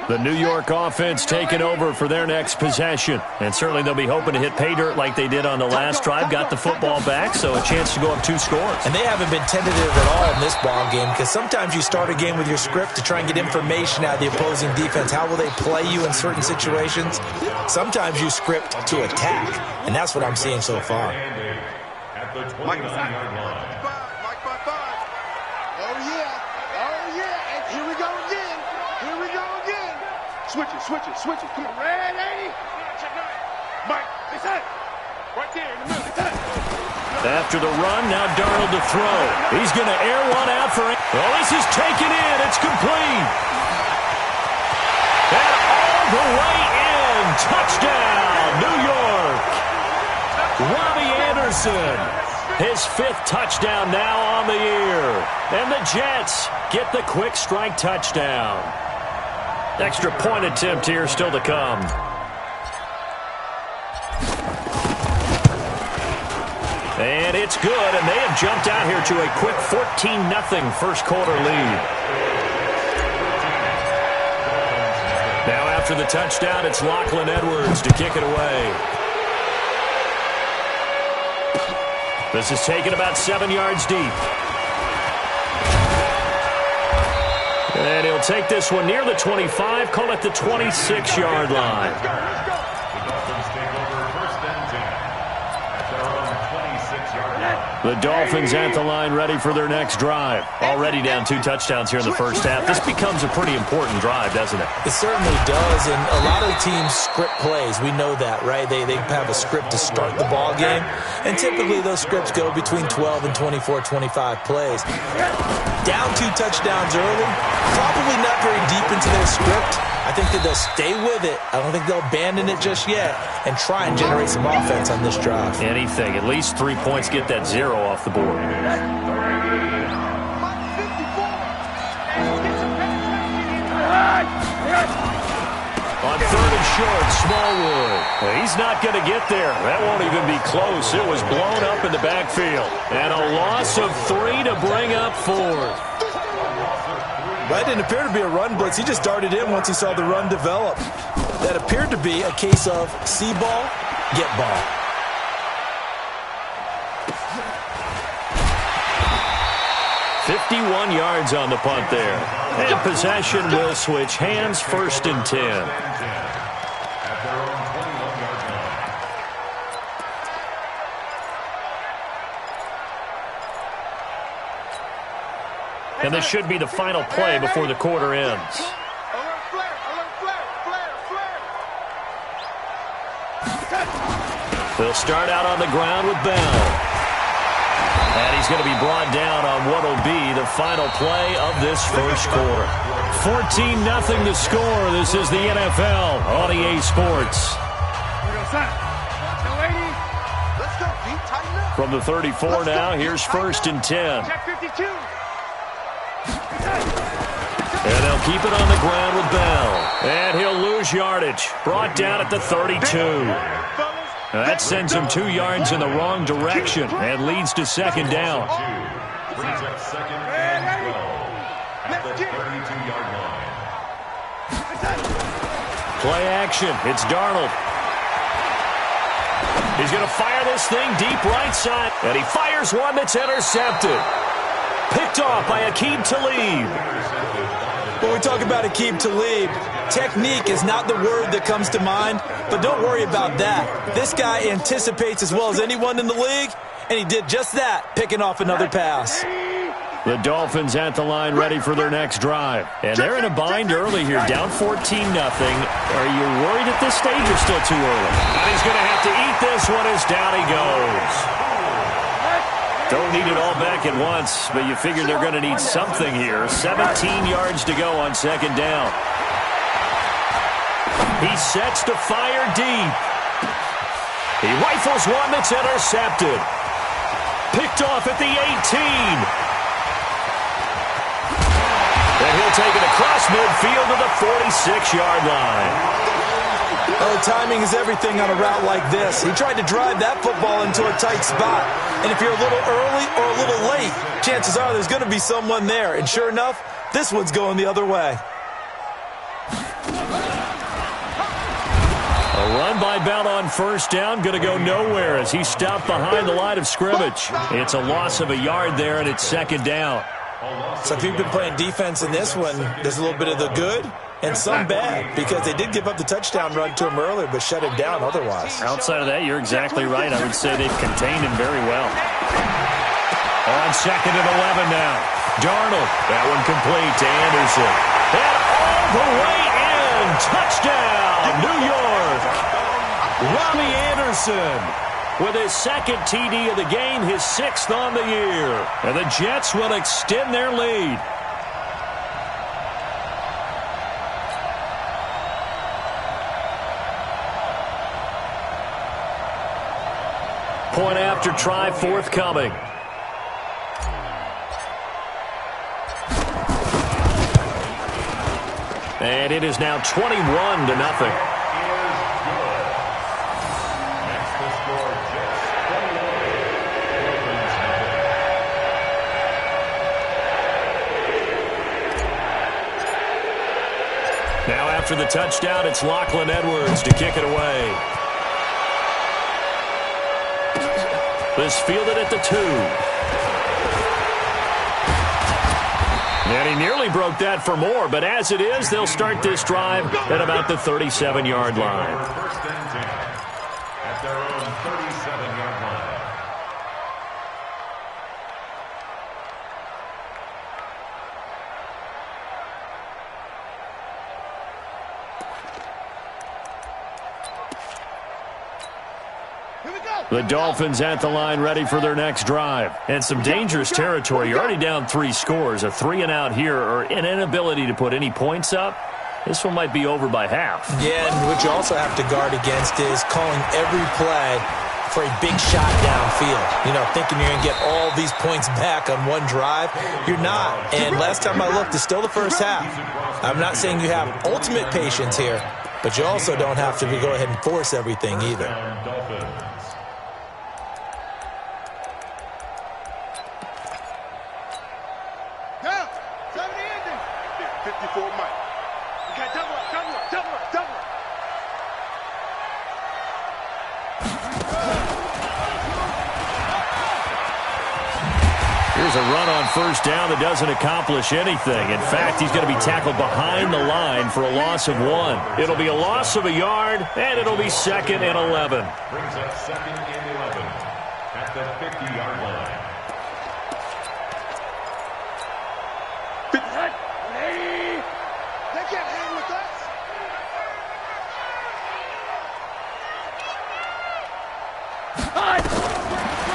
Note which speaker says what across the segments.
Speaker 1: The New York offense taking over for their next possession. And certainly they'll be hoping to hit pay dirt like they did on the last drive. Got the football back, so a chance to go up 2 scores.
Speaker 2: And they haven't been tentative at all in this ball game, because sometimes you start a game with your script to try and get information out of the opposing defense. How will they play you in certain situations? Sometimes you script to attack, and that's what I'm seeing so far.
Speaker 3: Mike, Switch it. Come on, ready? Mike, it's it. Right there in the middle.
Speaker 1: After the run, now Darnold to throw. He's going to air one out for it. Well, this is taken in. It's complete. And all the way in. Touchdown, New York. Robbie Anderson. His 5th touchdown now on the year. And the Jets get the quick strike touchdown. Extra point attempt here still to come. And it's good, and they have jumped out here to a quick 14-0 first quarter lead. Now after the touchdown, it's Lachlan Edwards to kick it away. This is taken about 7 yards deep. And he'll take this one near the 25, call it the 26-yard line. The Dolphins at the line ready for their next drive. Already down 2 touchdowns here in the first half. This becomes a pretty important drive, doesn't it?
Speaker 2: It certainly does, and a lot of teams script plays. We know that, right? They have a script to start the ball game, and typically those scripts go between 12 and 24, 25 plays. Down 2 touchdowns early, probably not very deep into their script. I think that they'll stay with it. I don't think they'll abandon it just yet and try and generate some offense on this drive.
Speaker 1: Anything. At least 3 points, get that 0 off the board. On 3rd and short, Smallwood. He's not going to get there. That won't even be close. It was blown up in the backfield. And a loss of 3 to bring up 4th.
Speaker 2: That didn't appear to be a run blitz. He just darted in once he saw the run develop. That appeared to be a case of see ball, get ball.
Speaker 1: .51 yards on the punt there. And possession will switch hands, 1st and 10. And this should be the final play before the quarter ends. They'll start out on the ground with Bell. And he's going to be brought down on what will be the final play of this first quarter. 14-0 to score. This is the NFL on EA Sports. From the 34 now, here's 1st and 10. And they'll keep it on the ground with Bell. And he'll lose yardage. Brought down at the 32. Now that sends him 2 yards in the wrong direction and leads to 2nd down.
Speaker 3: Brings up 2nd and 12 at the 32-yard line.
Speaker 1: Play action. It's Darnold. He's going to fire this thing deep right side. And he fires one that's intercepted. Picked off by Aqib Talib.
Speaker 2: When we talk about Aqib Talib, technique is not the word that comes to mind, but don't worry about that. This guy anticipates as well as anyone in the league, and he did just that, picking off another pass.
Speaker 1: The Dolphins at the line ready for their next drive. And they're in a bind early here, down 14-0. Are you worried at this stage or still too early? And he's going to have to eat this one as down he goes. Don't need it all back at once, but you figure they're going to need something here. 17 yards to go on 2nd down. He sets to fire deep. He rifles one that's intercepted. Picked off at the 18. And he'll take it across midfield to the 46-yard line.
Speaker 2: Oh, timing is everything on a route like this. He tried to drive that football into a tight spot. And if you're a little early or a little late, chances are there's going to be someone there. And sure enough, this one's going the other way.
Speaker 1: run by Bell on first down, going to go nowhere as he's stopped behind the line of scrimmage. It's a loss of a yard there, and it's second down.
Speaker 2: So if you've been playing defense in this one, there's a little bit of the good and some bad, because they did give up the touchdown run to him earlier but shut him down otherwise.
Speaker 1: Outside of that, you're exactly right. I would say they've contained him very well. On second and 11 now. Darnold, that one complete to Anderson. And all the way in. Touchdown, New York. Robbie Anderson with his second TD of the game, his 6th on the year. And the Jets will extend their lead. Point after try forthcoming. And it is now 21-0. Now after the touchdown, it's Lachlan Edwards to kick it away. This fielded at the 2. And he nearly broke that for more, but as it is, they'll start this drive at about the 37-yard line.
Speaker 4: First and 10 at their own 37-yard line.
Speaker 1: The Dolphins at the line ready for their next drive. And some dangerous territory. You're already down 3 scores. A 3-and-out here or an inability to put any points up. This one might be over by half.
Speaker 2: Yeah, and what you also have to guard against is calling every play for a big shot downfield. You know, thinking you're going to get all these points back on one drive. You're not. And last time I looked, it's still the first half. I'm not saying you have ultimate patience here, but you also don't have to go ahead and force everything either.
Speaker 1: Here's a run on first down that doesn't accomplish anything. In fact, he's going to be tackled behind the line for a loss of 1. It'll be a loss of a yard, and it'll be 2nd and 11.
Speaker 4: Brings up 2nd and 11 at the 50-yard line.
Speaker 3: 50, 80. They can't hang with us.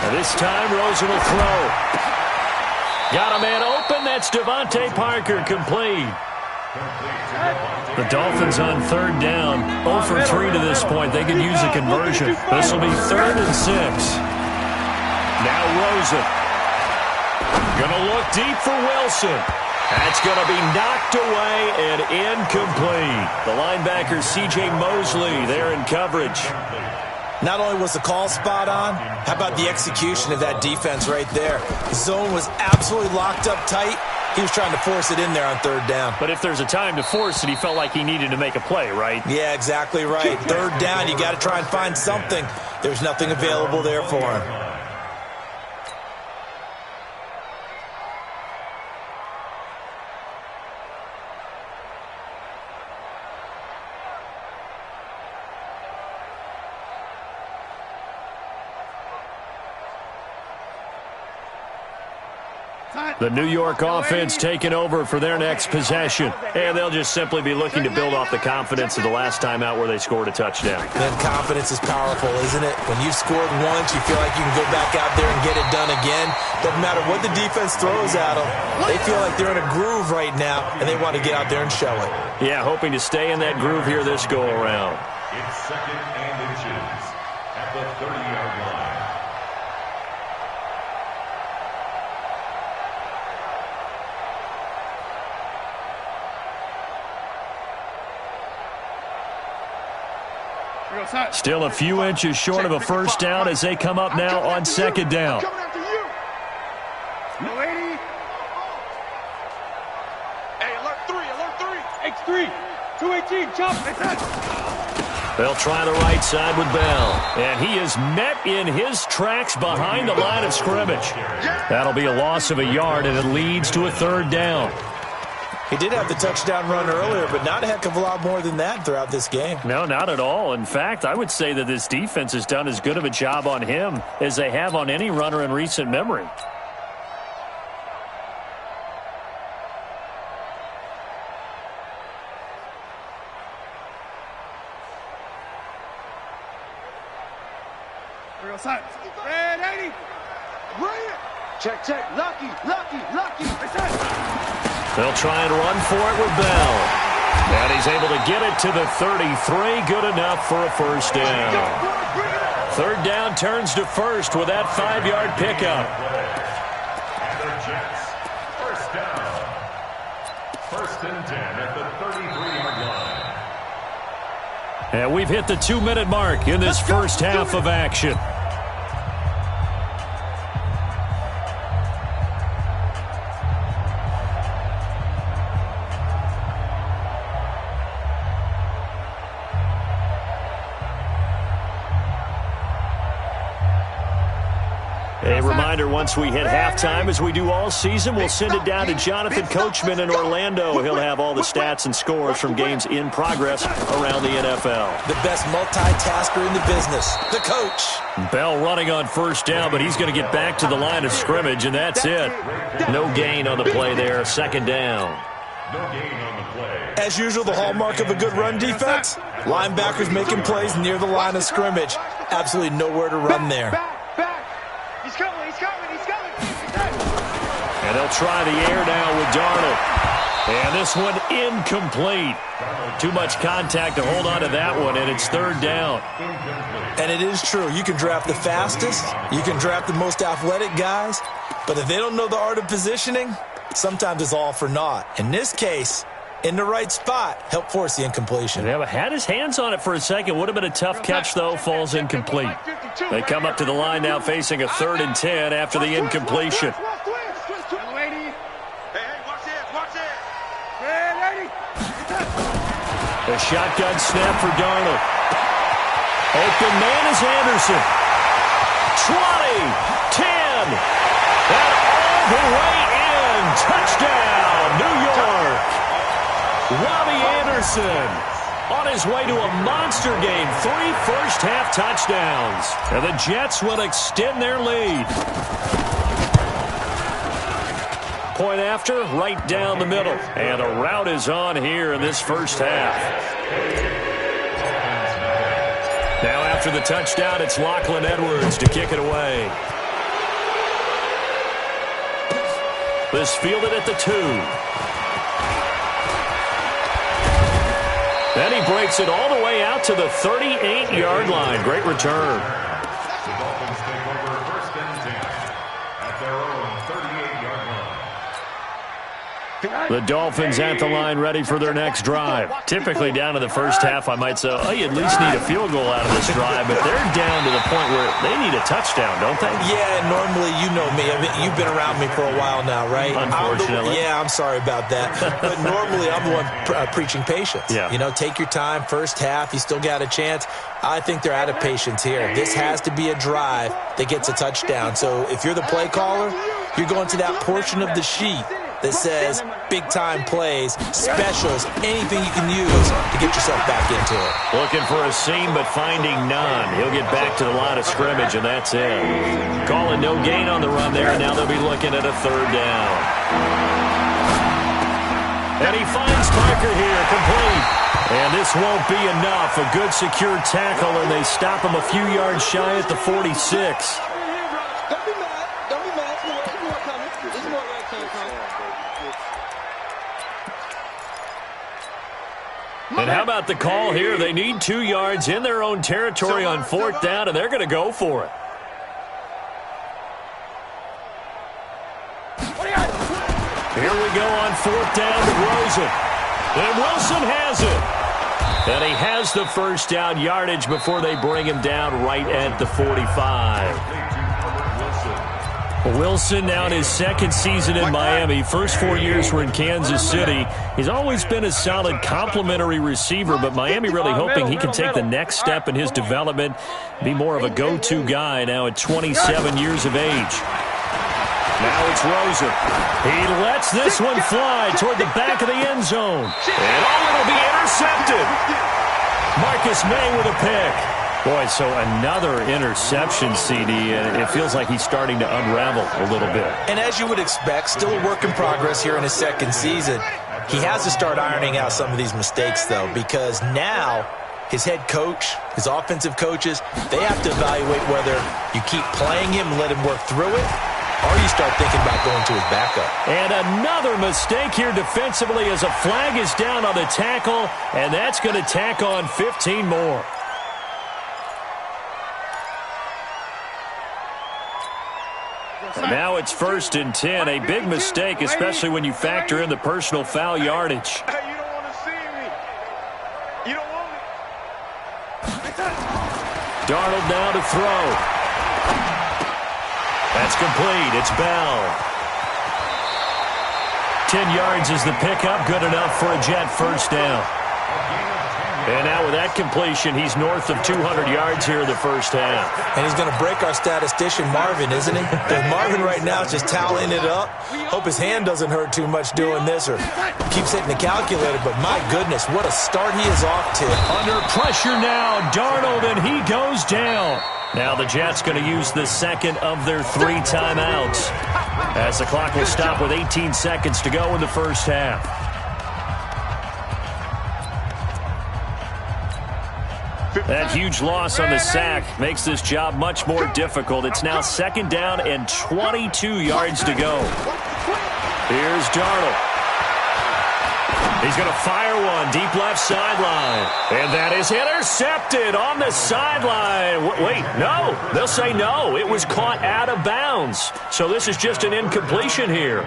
Speaker 1: And this time, Rosen will throw. Got a man open. That's Devontae Parker complete. The Dolphins on 3rd down. 0 for 3 to this point. They could use a conversion. This will be 3rd and 6. Now Rosen. Going to look deep for Wilson. That's going to be knocked away and incomplete. The linebacker C.J. Mosley there in coverage.
Speaker 2: Not only was the call spot on, how about the execution of that defense right there? The zone was absolutely locked up tight. He was trying to force it in there on 3rd down.
Speaker 1: But if there's a time to force it, he felt like he needed to make a play, right?
Speaker 2: Yeah, exactly right. 3rd down, you got to try and find something. There's nothing available there for him.
Speaker 1: The New York offense taking over for their next possession. And they'll just simply be looking to build off the confidence of the last time out where they scored a touchdown.
Speaker 2: And confidence is powerful, isn't it? When you've scored once, you feel like you can go back out there and get it done again. Doesn't matter what the defense throws at them. They feel like they're in a groove right now, and they want to get out there and show it.
Speaker 1: Yeah, hoping to stay in that groove here this go-around.
Speaker 4: It's 2nd and inches at the 30-yard line.
Speaker 1: Still a few inches short of a first down as they come up now on 2nd down.
Speaker 3: Hey, alert 3, alert 3. X3, 218, jump.
Speaker 1: They'll try the right side with Bell. And he is met in his tracks behind the line of scrimmage. That'll be a loss of a yard, and it leads to a 3rd down.
Speaker 2: He did have the touchdown run earlier, but not a heck of a lot more than that throughout this game.
Speaker 1: No, not at all. In fact, I would say that this defense has done as good of a job on him as they have on any runner in recent memory.
Speaker 3: Red 80. Check, check. Lucky.
Speaker 1: They'll try and run for it with Bell. And he's able to get it to the 33. Good enough for a 1st down. 3rd down turns to 1st with that 5-yard pickup.
Speaker 4: And the Jets, 1st down. 1st and 10 at the 33-yard line.
Speaker 1: And we've hit the 2-minute mark in this first half of action. A reminder, once we hit halftime, as we do all season, we'll send it down to Jonathan Coachman in Orlando. He'll have all the stats and scores from games in progress around the NFL.
Speaker 2: The best multitasker in the business, the coach.
Speaker 1: Bell running on 1st down, but he's going to get back to the line of scrimmage, and that's it. No gain on the play there, 2nd down.
Speaker 4: No gain on the play.
Speaker 2: As usual, the hallmark of a good run defense, linebackers making plays near the line of scrimmage. Absolutely nowhere to run there.
Speaker 3: He's coming.
Speaker 1: And they'll try the air now with Darnold. And this one incomplete. Too much contact to hold on to that one, and it's 3rd down.
Speaker 2: And it is true. You can draft the fastest. You can draft the most athletic guys. But if they don't know the art of positioning, sometimes it's all for naught. In this case, in the right spot, help force the incompletion.
Speaker 1: Yeah, had his hands on it for a second. Would have been a tough catch, though. Falls incomplete. They come up to the line now facing a 3rd and 10 after the incompletion. A shotgun snap for Darnold. Open man is Anderson. 20, 10, and all the way in. Touchdown, New York. Robbie Anderson on his way to a monster game. 3 first-half touchdowns. And the Jets will extend their lead. Point after, right down the middle. And the route is on here in this first half. Now after the touchdown, it's Lachlan Edwards to kick it away. This fielded at the 2. Then he breaks it all the way out to the 38-yard line. Great return.
Speaker 4: The Dolphins take over 1st and 10 at their own 38-yard line.
Speaker 1: The Dolphins at the line ready for their next drive. Typically down to the first half, I might say, oh, you at least need a field goal out of this drive, but they're down to the point where they need a touchdown, don't they?
Speaker 2: Yeah, normally, you know me. I mean, you've been around me for a while now, right?
Speaker 1: Unfortunately.
Speaker 2: I'm sorry about that. But normally, I'm the one preaching patience.
Speaker 1: Yeah.
Speaker 2: You know, take your time, first half, you still got a chance. I think they're out of patience here. This has to be a drive that gets a touchdown. So if you're the play caller, you're going to that portion of the sheet that says big-time plays, specials, anything you can use to get yourself back into it.
Speaker 1: Looking for a seam, but finding none. He'll get back to the line of scrimmage, and that's it. Calling no gain on the run there, and now they'll be looking at a 3rd down. And he finds Parker here, complete. And this won't be enough. A good, secure tackle, and they stop him a few yards shy at the 46. And how about the call here? They need 2 yards in their own territory on 4th down, and they're going to go for it. Here we go on 4th down to Rosen. And Wilson has it. And he has the first down yardage before they bring him down right at the 45. Wilson now in his second season in Miami. First 4 years were in Kansas City. He's always been a solid complementary receiver, but Miami really hoping he can take the next step in his development, be more of a go-to guy now at 27 years of age. Now it's Rosen. He lets this one fly toward the back of the end zone. And it'll be intercepted. Marcus May with a pick. Boy, so another interception, CD, and it feels like he's starting to unravel a little bit.
Speaker 2: And as you would expect, still a work in progress here in his second season. He has to start ironing out some of these mistakes, though, because now his head coach, his offensive coaches, they have to evaluate whether you keep playing him and let him work through it, or you start thinking about going to his backup.
Speaker 1: And another mistake here defensively as a flag is down on the tackle, and that's going to tack on 15 more. And now it's 1st and 10. A big mistake, especially when you factor in the personal foul yardage.
Speaker 3: Hey, you don't want to see me. You don't want me.
Speaker 1: Darnold now to throw. That's complete. It's Bell. 10 yards is the pickup. Good enough for a Jet first down. And now with that completion, he's north of 200 yards here in the first half.
Speaker 2: And he's going to break our statistician, Marvin, isn't he? Because Marvin right now is just tallying it up. Hope his hand doesn't hurt too much doing this or keeps hitting the calculator. But my goodness, what a start he is off to.
Speaker 1: Under pressure now, Darnold, and he goes down. Now the Jets going to use the second of their 3 timeouts, as the clock will stop with 18 seconds to go in the first half. That huge loss on the sack makes this job much more difficult. It's now 2nd down and 22 yards to go. Here's Darnold. He's going to fire one deep left sideline. And that is intercepted on the sideline. Wait, no. They'll say no. It was caught out of bounds. So this is just an incompletion here.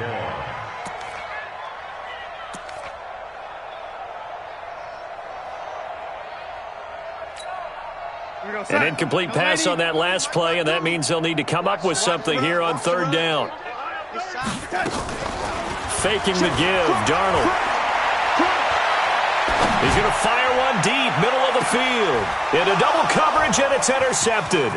Speaker 1: An incomplete pass on that last play, and that means they'll need to come up with something here on 3rd down. Faking the give, Darnold. He's going to fire one deep, middle of the field. Into double coverage, and it's intercepted.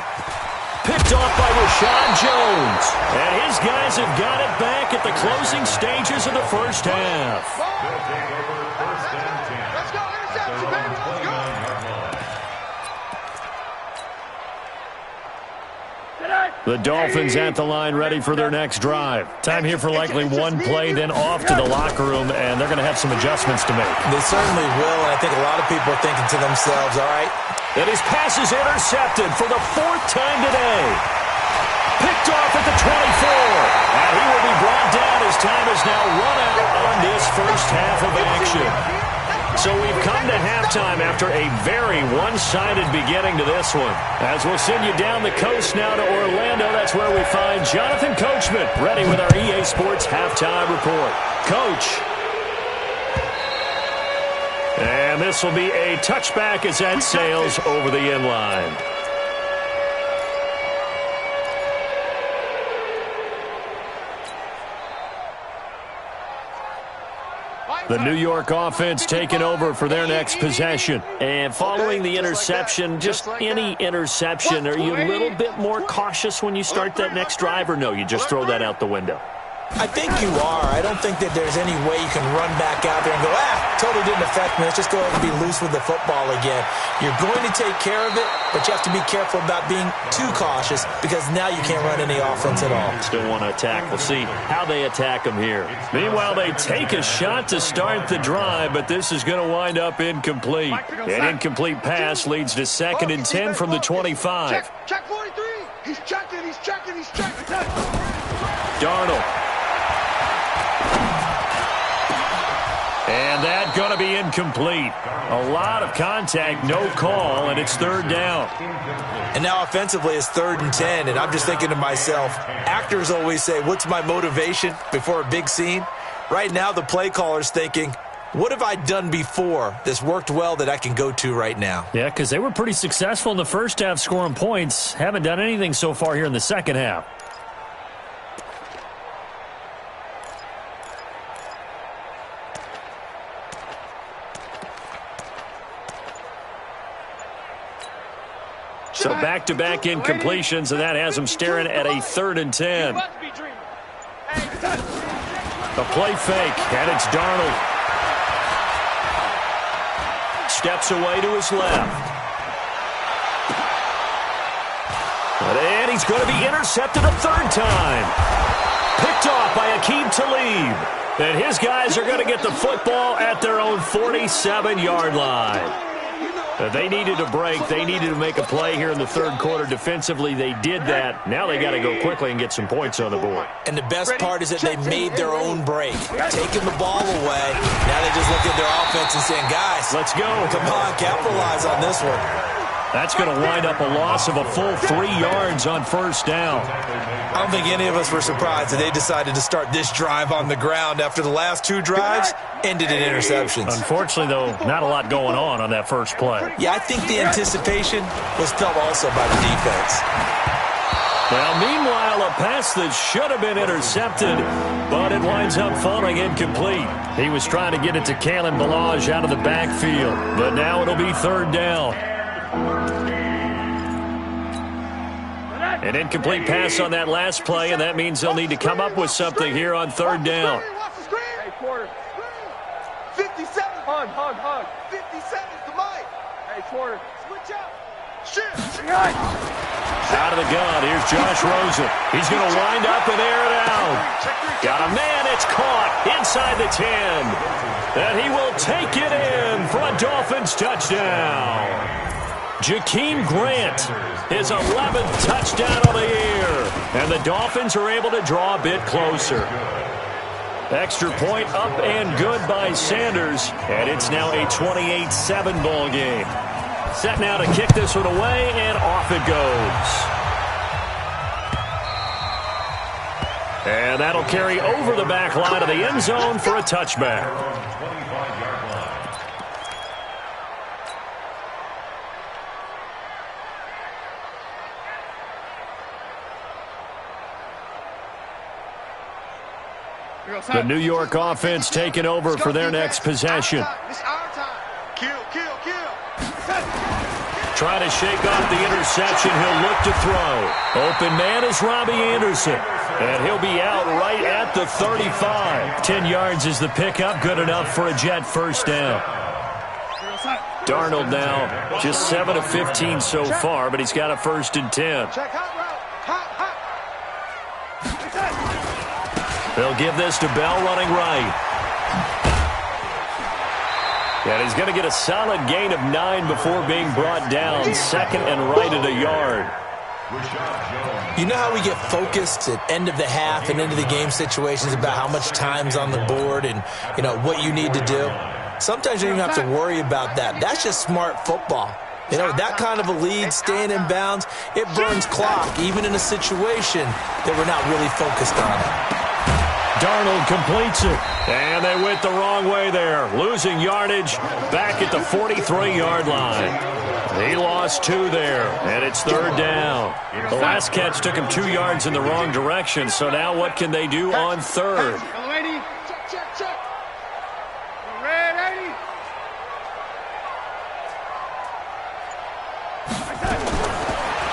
Speaker 1: Picked off by Rashad Jones. And his guys have got it back at the closing stages of the first half.
Speaker 3: Let's go, interception, baby, let's go.
Speaker 1: The Dolphins at the line ready for their next drive. Time here for likely one play, then off to the locker room, and they're going to have some adjustments to make.
Speaker 2: They certainly will, and I think a lot of people are thinking to themselves, all right.
Speaker 1: And his pass is intercepted for the 4th time today. Picked off at the 24. And he will be brought down as time is now run out on this first half of action. So we've come to halftime after a very one-sided beginning to this one. As we'll send you down the coast now to Orlando, that's where we find Jonathan Coachman ready with our EA Sports Halftime Report. Coach. And this will be a touchback as that sails over the end line. The New York offense taking over for their next possession. And following the interception, just any interception, are you a little bit more cautious when you start that next drive, or no, you just throw that out the window?
Speaker 2: I think you are. I don't think that there's any way you can run back out there and go, totally didn't affect me. Let's just go ahead and be loose with the football again. You're going to take care of it, but you have to be careful about being too cautious because now you can't run any offense at all.
Speaker 1: Still want to attack. We'll see how they attack them here. Meanwhile, they take a shot to start the drive, but this is going to wind up incomplete. An incomplete pass leads to 2nd and 10 from the 25.
Speaker 3: Check 43. He's checking.
Speaker 1: Darnold. And that going to be incomplete. A lot of contact, no call, and it's 3rd down.
Speaker 2: And now offensively it's 3rd and 10, and I'm just thinking to myself, actors always say, what's my motivation before a big scene? Right now the play caller's thinking, what have I done before that's worked well that I can go to right now?
Speaker 1: Yeah, because they were pretty successful in the first half scoring points. Haven't done anything so far here in the second half. So back-to-back incompletions, and that has them staring at a 3rd and 10. A play fake, and it's Darnold. Steps away to his left. And he's going to be intercepted a 3rd time. Picked off by Aqib Talib. And his guys are going to get the football at their own 47-yard line. They needed a break. They needed to make a play here in the 3rd quarter. Defensively, they did that. Now they got to go quickly and get some points on the board.
Speaker 2: And the best part is that they made their own break. Taking the ball away. Now they just look at their offense and saying, guys,
Speaker 1: let's go.
Speaker 2: Come on, capitalize on this one.
Speaker 1: That's going to wind up a loss of a full 3 yards on 1st down.
Speaker 2: I don't think any of us were surprised that they decided to start this drive on the ground after the last 2 drives ended in interceptions.
Speaker 1: Unfortunately, though, not a lot going on that first play.
Speaker 2: Yeah, I think the anticipation was felt also by the defense.
Speaker 1: Well, meanwhile, a pass that should have been intercepted, but it winds up falling incomplete. He was trying to get it to Kalen Ballage out of the backfield, but now it'll be 3rd down. An incomplete pass on that last play, and that means they'll need to come up with something here on 3rd down.
Speaker 3: Hey, Porter. 57. Hug. 57's the mic. Hey, Porter. Switch up. Shit.
Speaker 1: Out of the gun, here's Josh Rosen. He's going to wind up and air it out. Got a man, it's caught inside the 10. And he will take it in for a Dolphins touchdown. Jakeem Grant, his 11th touchdown of the year. And the Dolphins are able to draw a bit closer. Extra point up and good by Sanders. And it's now a 28-7 ball game. Set now to kick this one away, and off it goes. And that'll carry over the back line of the end zone for a touchback. The New York offense taking over for their next possession. Trying to shake off the interception. He'll look to throw. Open man is Robbie Anderson. And he'll be out right at the 35. 10 yards is the pickup. Good enough for a Jet 1st down. Darnold now just 7 of 15 so far, but he's got a 1st and 10. They'll give this to Bell running right. And he's going to get a solid gain of 9 before being brought down. 2nd and right at a yard.
Speaker 2: You know how we get focused at end of the half and into the game situations about how much time's on the board and, you know, what you need to do? Sometimes you don't even have to worry about that. That's just smart football. You know, that kind of a lead, staying in bounds, it burns clock, even in a situation that we're not really focused on it.
Speaker 1: Darnold completes it, and they went the wrong way there, losing yardage back at the 43-yard line. He lost 2 there, and it's 3rd down. The last catch took him 2 yards in the wrong direction, so now what can they do on 3rd?
Speaker 3: Check. Red 80.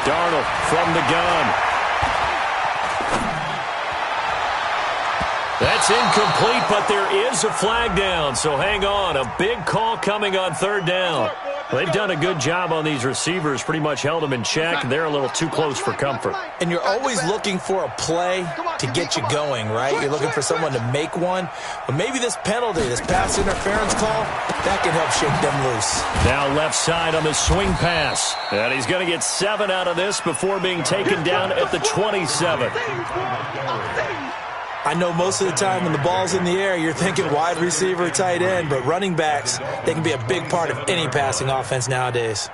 Speaker 1: Darnold from the gun. That's incomplete, but there is a flag down, so hang on. A big call coming on 3rd down. They've done a good job on these receivers, pretty much held them in check. They're a little too close for comfort.
Speaker 2: And you're always looking for a play to get you going, right? You're looking for someone to make one. But maybe this penalty, this pass interference call, that can help shake them loose.
Speaker 1: Now left side on the swing pass. And he's going to get 7 out of this before being taken down at the 27.
Speaker 2: I know most of the time when the ball's in the air, you're thinking wide receiver, tight end, but running backs, they can be a big part of any passing offense nowadays.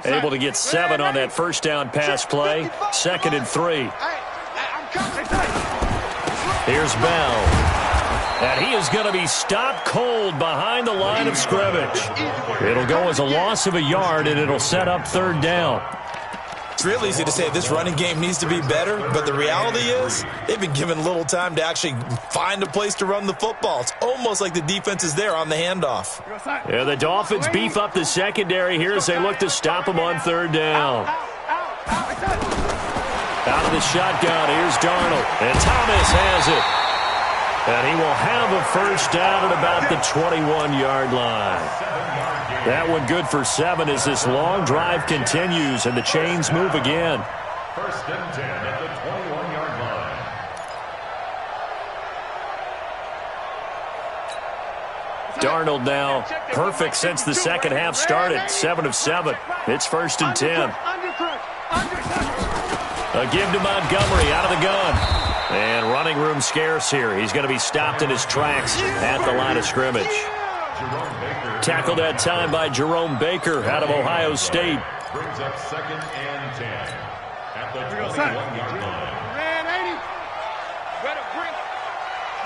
Speaker 1: Able to get 7 on that 1st down pass play. 2nd and 3. Here's Bell. And he is going to be stopped cold behind the line of scrimmage. It'll go as a loss of a yard, and it'll set up 3rd down.
Speaker 2: It's real easy to say this running game needs to be better, but the reality is they've been given little time to actually find a place to run the football. It's almost like the defense is there on the handoff.
Speaker 1: Yeah, the Dolphins beef up the secondary here as they look to stop them on third down. Out of the shotgun, here's Darnold, and Thomas has it. And he will have a first down at about the 21-yard line. That one good for 7 as this long drive continues and the chains move again.
Speaker 4: First and 10 at the 21-yard line.
Speaker 1: Darnold now perfect since the second half started. 7 of 7. It's first and 10. A give to Montgomery out of the gun. And running room scarce here. He's going to be stopped in his tracks at the line of scrimmage. Tackled that time by Jerome Baker out of Ohio State.
Speaker 4: Brings up second and 10 at the 21-yard line.
Speaker 3: Man, ain't he? Better bring it.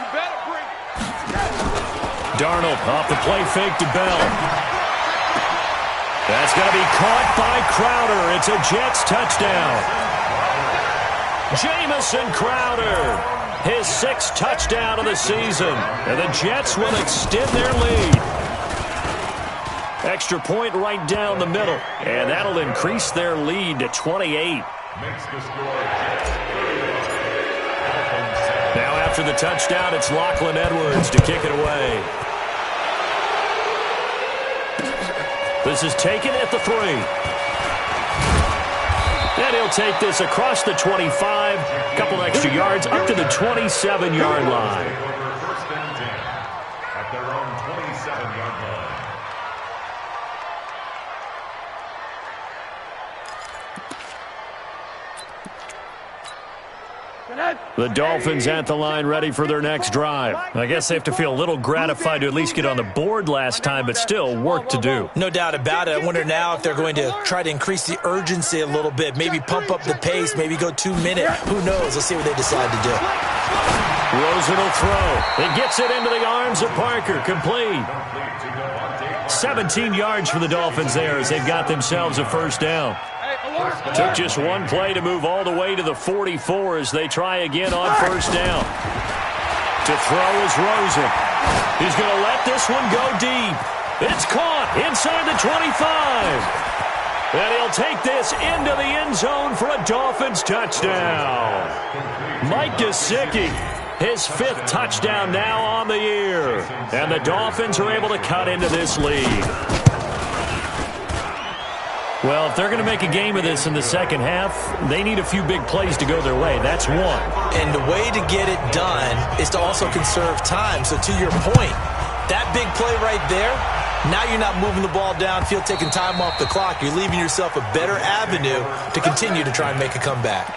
Speaker 3: You better bring it.
Speaker 1: Darnold off the play fake to Bell. That's going to be caught by Crowder. It's a Jets touchdown. Jamison Crowder, his 6th touchdown of the season. And the Jets will extend their lead. Extra point right down the middle. And that'll increase their lead to 28.
Speaker 4: Makes the score Jets 31.
Speaker 1: Now after the touchdown, it's Lachlan Edwards to kick it away. This is taken at the 3. And he'll take this across the 25, a couple extra yards up to the 27-yard line.
Speaker 4: First and 10 at their own 27-yard line.
Speaker 1: The Dolphins at the line ready for their next drive. I guess they have to feel a little gratified to at least get on the board last time, but still work to do.
Speaker 2: No doubt about it. I wonder now if they're going to try to increase the urgency a little bit, maybe pump up the pace, maybe go 2-minute. Who knows? Let's see what they decide to do.
Speaker 1: Rosen will throw. It gets it into the arms of Parker. Complete. 17 yards for the Dolphins there as they've got themselves a first down. Took just one play to move all the way to the 44 as they try again on first down. To throw is Rosen. He's going to let this one go deep. It's caught inside the 25. And he'll take this into the end zone for a Dolphins touchdown. Mike Gesicki, his 5th touchdown now on the year. And the Dolphins are able to cut into this lead. Well, if they're going to make a game of this in the second half, they need a few big plays to go their way. That's one.
Speaker 2: And the way to get it done is to also conserve time. So to your point, that big play right there, now you're not moving the ball downfield, taking time off the clock. You're leaving yourself a better avenue to continue to try and make a comeback.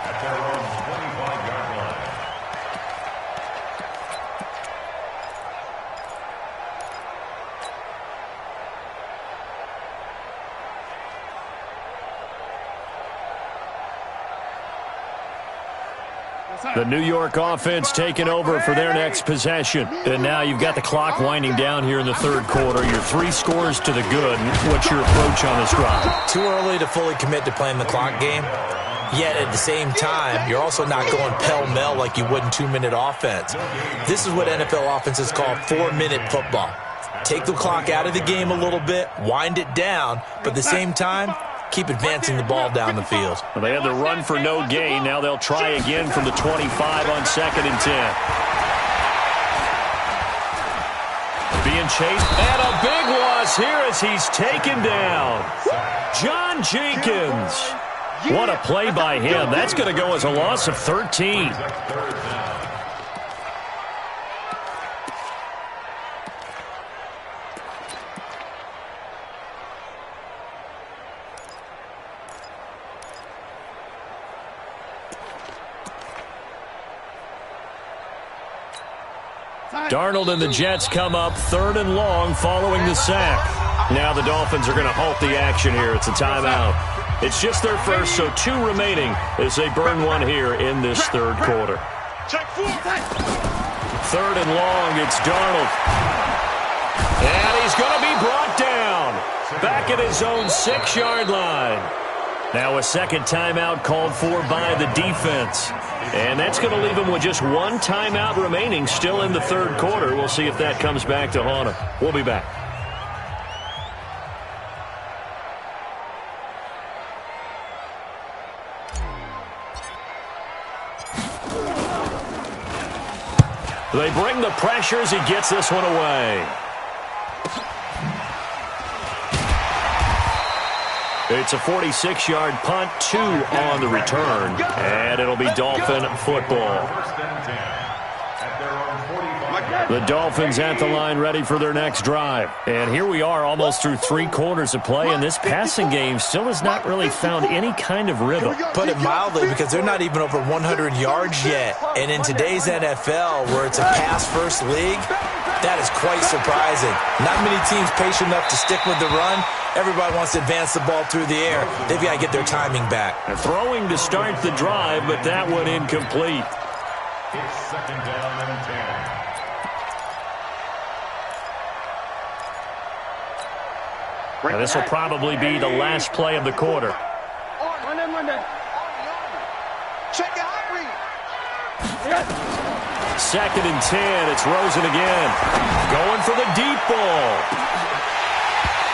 Speaker 1: The New York offense taking over for their next possession. And now you've got the clock winding down here in the third quarter. You're 3 scores to the good. What's your approach on this drive?
Speaker 2: Too early to fully commit to playing the clock game. Yet at the same time, you're also not going pell-mell like you would in 2-minute offense. This is what NFL offenses call 4-minute football. Take the clock out of the game a little bit, wind it down, but at the same time, keep advancing the ball down the field.
Speaker 1: Well, they had the run for no gain. Now they'll try again from the 25 on 2nd and 10. Being chased, and a big loss here as he's taken down. John Jenkins. What a play by him. That's going to go as a loss of 13. Darnold and the Jets come up 3rd and long following the sack. Now the Dolphins are going to halt the action here. It's a timeout. It's just their first, so 2 remaining as they burn one here in this third quarter. 3rd and long, it's Darnold. And he's going to be brought down. Back at his own 6-yard line. Now a second timeout called for by the defense. And that's going to leave them with just one timeout remaining still in the third quarter. We'll see if that comes back to haunt them. We'll be back. They bring the pressure as he gets this one away. It's a 46-yard punt, 2 on the return, and it'll be Dolphin football. The Dolphins at the line ready for their next drive. And here we are almost through 3 quarters of play, and this passing game still has not really found any kind of rhythm.
Speaker 2: Put it mildly, because they're not even over 100 yards yet. And in today's NFL, where it's a pass-first league, that is quite surprising. Not many teams patient enough to stick with the run. Everybody wants to advance the ball through the air. They've got to get their timing back.
Speaker 1: Throwing to start the drive, but that one incomplete.
Speaker 4: It's second down and 10.
Speaker 1: Now this will probably be the last play of the quarter.
Speaker 3: Check it out,
Speaker 1: Second and 10. It's Rosen again. Going for the deep ball.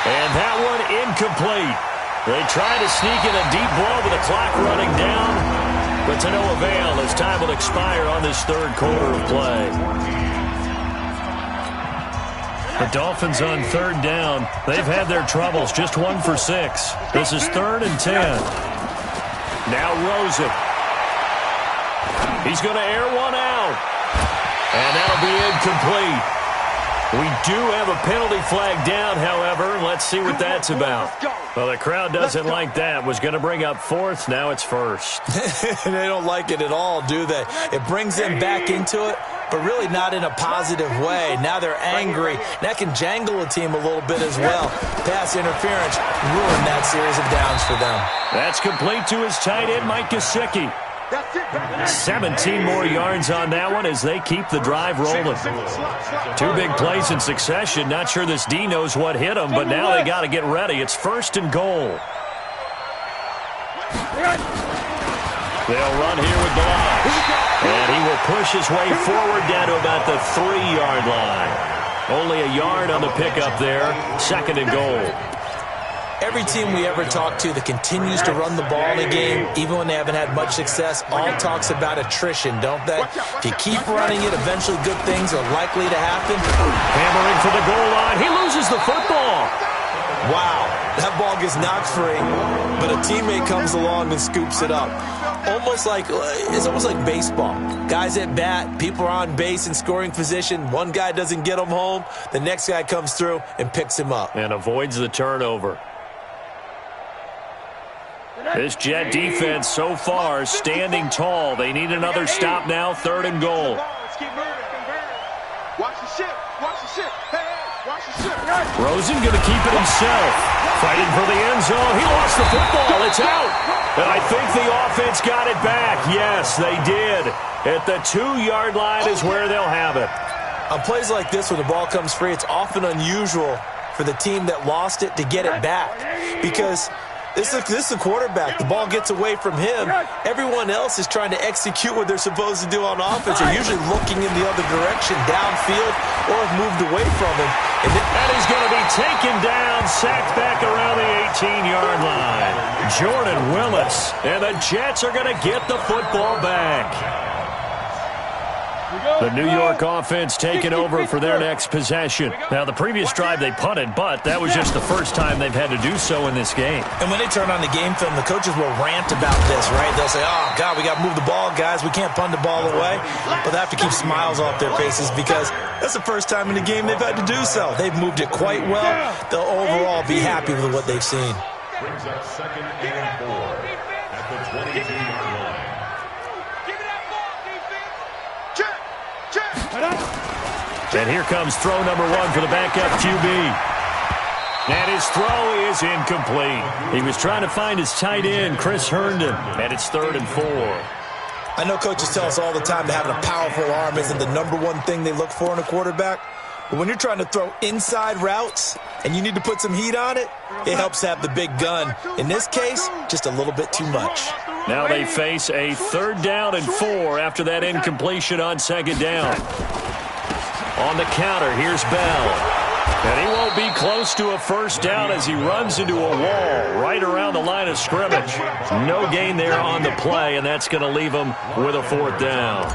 Speaker 1: And that one incomplete. They try to sneak in a deep blow with the clock running down, but to no avail as time will expire on this third quarter of play. The Dolphins on third down. They've had their troubles, just 1 for 6. This is 3rd and 10. Now Rosen. He's going to air one out. And that'll be incomplete. We do have a penalty flag down, however. Let's see what that's about. Well, the crowd doesn't like that. Was going to bring up 4th. Now it's 1st.
Speaker 2: They don't like it at all, do they? It brings them back into it, but really not in a positive way. Now they're angry. That can jangle a team a little bit as well. Pass interference ruined that series of downs for them.
Speaker 1: That's complete to his tight end, Mike Gesicki. 17 more yards on that one as they keep the drive rolling. 2 big plays in succession. Not sure this D knows what hit them, but now they got to get ready. It's 1st and goal. They'll run here with Blige. And he will push his way forward down to about the 3-yard line. Only a yard on the pickup there. 2nd and goal.
Speaker 2: Every team we ever talk to that continues to run the ball in a game, even when they haven't had much success, all talks about attrition, don't they? If you keep running it, eventually good things are likely to happen.
Speaker 1: Hammering for the goal line. He loses the football.
Speaker 2: Wow, that ball gets knocked free, but a teammate comes along and scoops it up. It's almost like baseball. Guys at bat, people are on base in scoring position. One guy doesn't get him home. The next guy comes through and picks him up.
Speaker 1: And avoids the turnover. This Jet defense so far standing tall. They need another stop now. 3rd and goal.
Speaker 3: Watch the ship. Watch the ship. Hey, watch the ship.
Speaker 1: Rosen going to keep it himself. Fighting for the end zone. He lost the football. It's out. And I think the offense got it back. Yes, they did. At the 2-yard line is where they'll have it.
Speaker 2: On plays like this where the ball comes free, it's often unusual for the team that lost it to get it back. Because this is the quarterback. The ball gets away from him. Everyone else is trying to execute what they're supposed to do on offense. They're usually looking in the other direction, downfield, or have moved away from him.
Speaker 1: And he's going to be taken down, sacked back around the 18-yard line. Jordan Willis. And the Jets are going to get the football back. The New York offense taking over for their next possession. Now, the previous drive they punted, but that was just the first time they've had to do so in this game.
Speaker 2: And when they turn on the game film, the coaches will rant about this, right? They'll say, oh, God, we got to move the ball, guys. We can't punt the ball away. But they have to keep smiles off their faces because that's the first time in the game they've had to do so. They've moved it quite well. They'll overall be happy with what they've seen.
Speaker 4: Brings up 2nd and 4 at the 22-yard line.
Speaker 1: And here comes throw number 1 for the backup QB. And his throw is incomplete. He was trying to find his tight end, Chris Herndon, and it's 3rd and 4.
Speaker 2: I know coaches tell us all the time that having a powerful arm isn't the number one thing they look for in a quarterback, But when you're trying to throw inside routes and you need to put some heat on it, it helps have the big gun. In this case, just a little bit too much.
Speaker 1: Now they face a 3rd down and 4 after that incompletion on 2nd down. On the counter, here's Bell. And he won't be close to a 1st down as he runs into a wall right around the line of scrimmage. No gain there on the play, and that's going to leave him with a 4th down.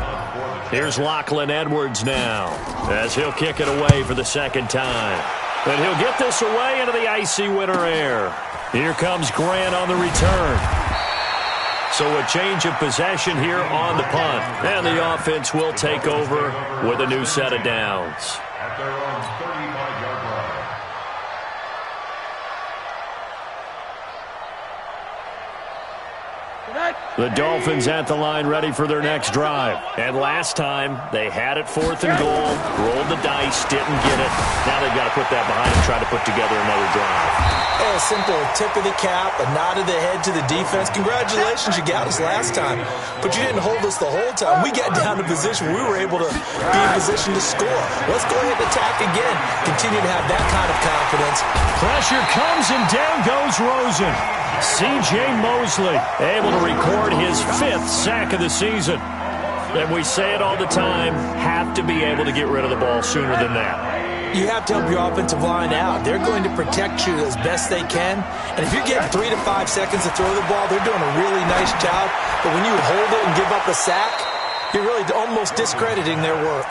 Speaker 1: Here's Lachlan Edwards now as he'll kick it away for the 2nd time. And he'll get this away into the icy winter air. Here comes Grant on the return. So a change of possession here on the punt. And the offense will take over with a new set of downs.
Speaker 4: At their own 35-yard line.
Speaker 1: The Dolphins at the line ready for their next drive. And last time, they had it 4th and goal, rolled the dice, didn't get it. Now they've got to put that behind and try to put together another drive.
Speaker 2: A simple tip of the cap, a nod of the head to the defense. Congratulations, you got us last time. But you didn't hold us the whole time. We got down to position. We were able to be in position to score. Let's go ahead and attack again. Continue to have that kind of confidence.
Speaker 1: Pressure comes and down goes Rosen. C.J. Mosley able to record his 5th sack of the season. And we say it all the time, have to be able to get rid of the ball sooner than that.
Speaker 2: You have to help your offensive line out. They're going to protect you as best they can. And if you're getting 3 to 5 seconds to throw the ball, they're doing a really nice job. But when you hold it and give up a sack, you're really almost discrediting their work.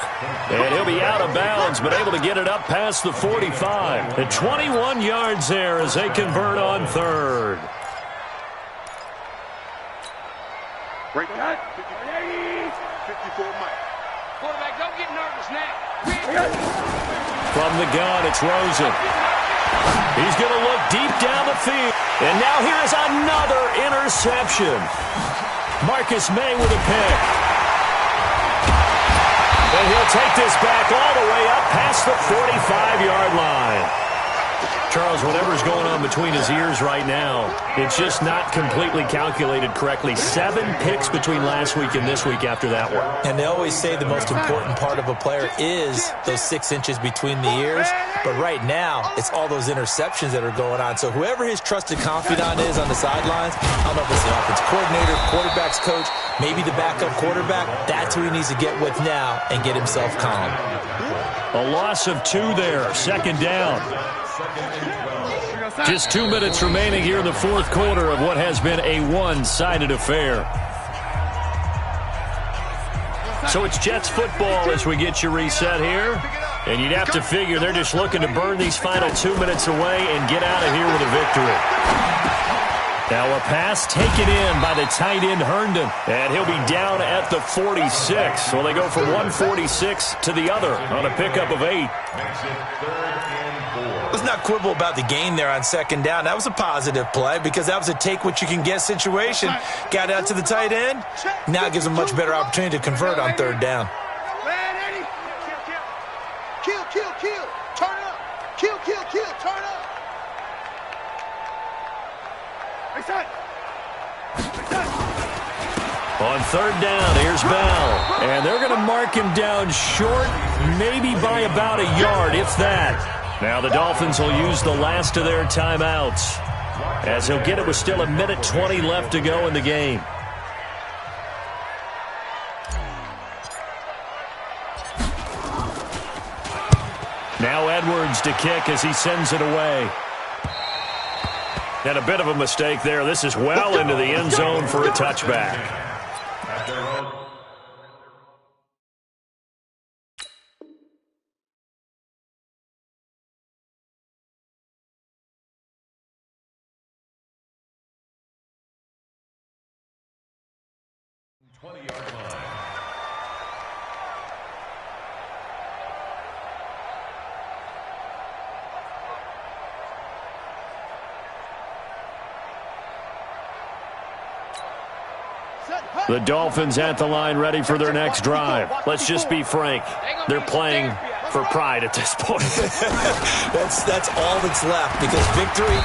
Speaker 1: And he'll be out of bounds, but able to get it up past the 45. And 21 yards there as they convert on 3rd.
Speaker 3: Break that. 54 Mike.
Speaker 5: Quarterback, don't get nervous now.
Speaker 1: From the gun, it's Rosen. He's going to look deep down the field. And now here's another interception. Marcus May with a pick. And he'll take this back all the way up past the 45-yard line. Charles, whatever's going on between his ears right now, it's just not completely calculated correctly. 7 picks between last week and this week after that one.
Speaker 2: And they always say the most important part of a player is those 6 inches between the ears. But right now, it's all those interceptions that are going on. So whoever his trusted confidant is on the sidelines, I don't know if it's the offensive coordinator, quarterback's coach, maybe the backup quarterback, that's who he needs to get with now and get himself calm.
Speaker 1: A loss of 2 there, 2nd down. Just 2 minutes remaining here in the 4th quarter of what has been a one-sided affair. So it's Jets football as we get you reset here. And you'd have to figure they're just looking to burn these final 2 minutes away and get out of here with a victory. Now a pass taken in by the tight end Herndon. And he'll be down at the 46. So they go from 146 to the other on a pickup of 8.
Speaker 2: Let's not quibble about the gain there on 2nd down. That was a positive play because that was a take-what-you-can-get situation. Got out to the tight end. Now it gives them a much better opportunity to convert on 3rd down.
Speaker 3: Kill, kill, kill. Turn up. Kill, kill, kill. Turn up.
Speaker 1: On 3rd down, here's Bell. And they're going to mark him down short, maybe by about a yard, if that. Now the Dolphins will use the last of their timeouts, as he'll get it with still 1:20 left to go in the game. Now Edwards to kick as he sends it away. And a bit of a mistake there. This is well into the end zone for a touchback. The Dolphins at the line ready for their next drive. Let's just be frank. They're playing for pride at this point.
Speaker 2: That's all that's left because victory,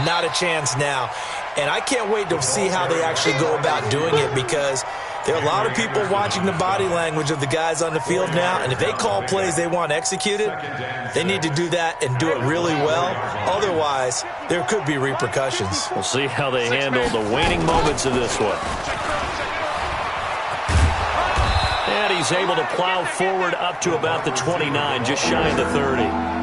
Speaker 2: not a chance now. And I can't wait to see how they actually go about doing it because There are a lot of people watching the body language of the guys on the field now, and if they call plays they want executed, they need to do that and do it really well. Otherwise, there could be repercussions.
Speaker 1: We'll see how they handle the waning moments of this one. And he's able to plow forward up to about the 29, just shy of the 30.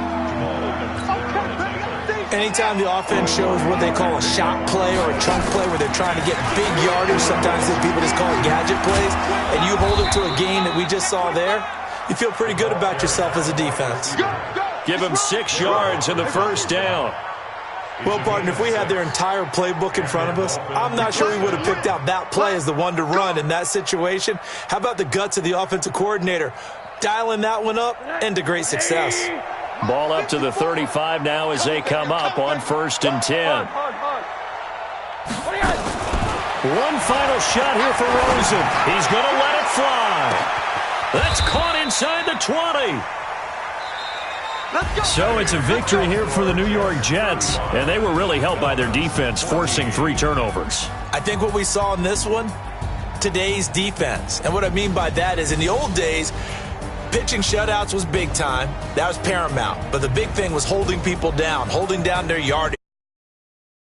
Speaker 2: Anytime the offense shows what they call a shot play or a chunk play where they're trying to get big yardage, sometimes people just call it gadget plays, and you hold it to a gain that we just saw there, you feel pretty good about yourself as a defense.
Speaker 1: Give him 6 yards in the first down.
Speaker 2: Well, partner, if we had their entire playbook in front of us, I'm not sure we would have picked out that play as the one to run in that situation. How about the guts of the offensive coordinator dialing that one up into great success?
Speaker 1: Ball up to the 35 now as they come up on 1st and 10. One final shot here for Rosen. He's going to let it fly. That's caught inside the 20. So it's a victory here for the New York Jets, and they were really helped by their defense, forcing 3 turnovers.
Speaker 2: I think what we saw in this one, today's defense. And what I mean by that is in the old days, pitching shutouts was big time. That was paramount. But the big thing was holding people down, holding down their yardage.